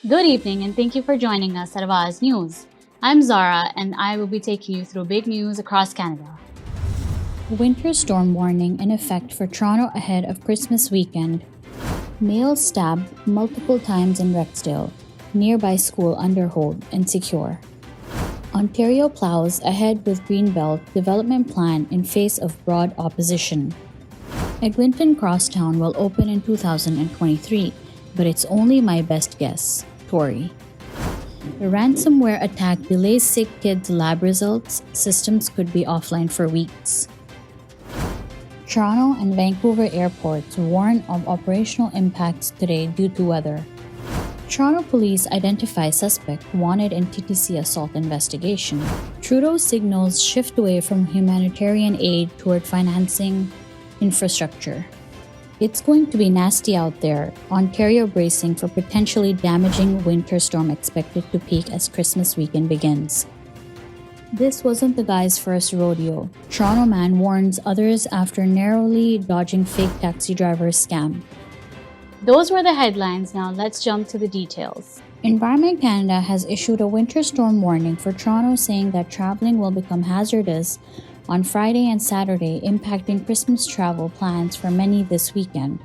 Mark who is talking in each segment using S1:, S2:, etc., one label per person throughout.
S1: Good evening, and thank you for joining us at Awaz News. I'm Zara, and I will be taking you through big news across Canada. Winter storm warning in effect for Toronto ahead of Christmas weekend. Male stabbed multiple times in Rexdale, nearby school under hold and secure. Ontario plows ahead with Greenbelt development plan in face of broad opposition. Eglinton Crosstown will open in 2023, but it's only my best guess. Tory. The ransomware attack delays sick kids' lab results. Systems could be offline for weeks. Toronto and Vancouver airports warn of operational impacts today due to weather. Toronto police identify suspect wanted in TTC assault investigation. Trudeau signals shift away from humanitarian aid toward financing infrastructure. It's going to be nasty out there. Ontario bracing for potentially damaging winter storm expected to peak as Christmas weekend begins. This wasn't the guy's first rodeo. Toronto man warns others after narrowly dodging fake taxi driver scam. Those were the headlines. Now let's jump to the details. Environment Canada has issued a winter storm warning for Toronto, saying that traveling will become hazardous on Friday and Saturday, impacting Christmas travel plans for many this weekend.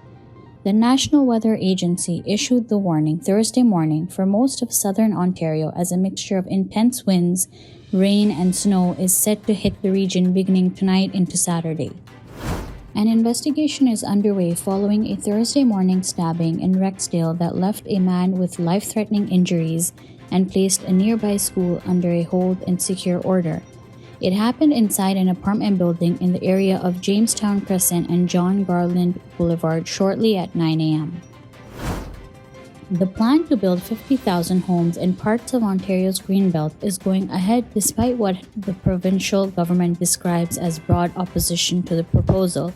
S1: The National Weather Agency issued the warning Thursday morning for most of southern Ontario as a mixture of intense winds, rain, and snow is set to hit the region beginning tonight into Saturday. An investigation is underway following a Thursday morning stabbing in Rexdale that left a man with life-threatening injuries and placed a nearby school under a hold and secure order. It happened inside an apartment building in the area of Jamestown Crescent and John Garland Boulevard shortly at 9 a.m. The plan to build 50,000 homes in parts of Ontario's Greenbelt is going ahead despite what the provincial government describes as broad opposition to the proposal.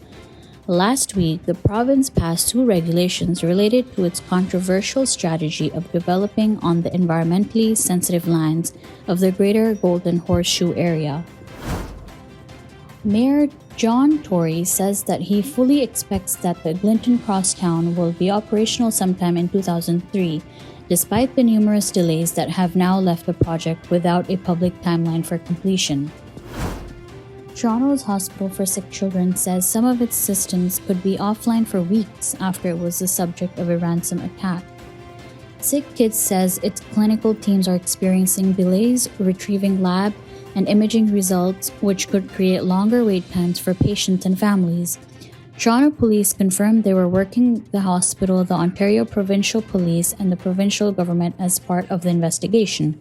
S1: Last week, the province passed two regulations related to its controversial strategy of developing on the environmentally sensitive lands of the Greater Golden Horseshoe area. Mayor John Tory says that he fully expects that the Eglinton Crosstown will be operational sometime in 2003, despite the numerous delays that have now left the project without a public timeline for completion. Toronto's Hospital for Sick Children says some of its systems could be offline for weeks after it was the subject of a ransom attack. Sick Kids says its clinical teams are experiencing delays retrieving lab and imaging results, which could create longer wait times for patients and families. Toronto Police confirmed they were working the hospital, the Ontario Provincial Police, and the provincial government as part of the investigation.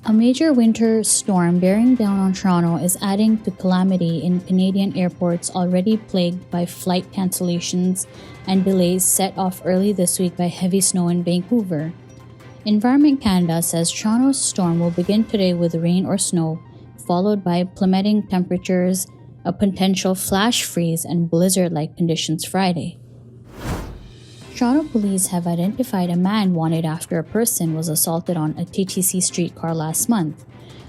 S1: A major winter storm bearing down on Toronto is adding to calamity in Canadian airports already plagued by flight cancellations and delays set off early this week by heavy snow in Vancouver. Environment Canada says Toronto's storm will begin today with rain or snow, followed by plummeting temperatures, a potential flash freeze, and blizzard-like conditions Friday. Toronto police have identified a man wanted after a person was assaulted on a TTC streetcar last month.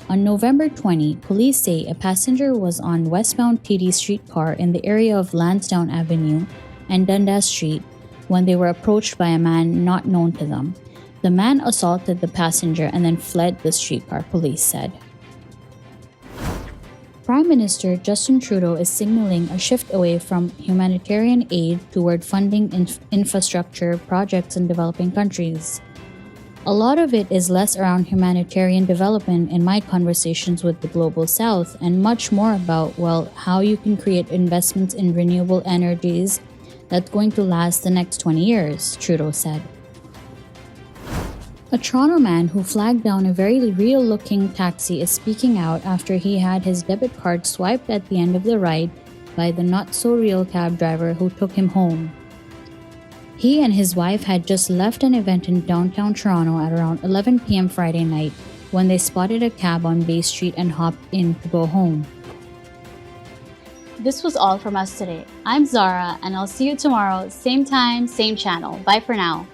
S1: On November 20, police say a passenger was on westbound TD streetcar in the area of Lansdowne Avenue and Dundas Street when they were approached by a man not known to them. The man assaulted the passenger and then fled the streetcar, police said. Prime Minister Justin Trudeau is signaling a shift away from humanitarian aid toward funding infrastructure projects in developing countries. A lot of it is less around humanitarian development in my conversations with the Global South and much more about, how you can create investments in renewable energies that's going to last the next 20 years, Trudeau said. A Toronto man who flagged down a very real-looking taxi is speaking out after he had his debit card swiped at the end of the ride by the not-so-real cab driver who took him home. He and his wife had just left an event in downtown Toronto at around 11 p.m. Friday night when they spotted a cab on Bay Street and hopped in to go home. This was all from us today. I'm Zara, and I'll see you tomorrow, same time, same channel. Bye for now.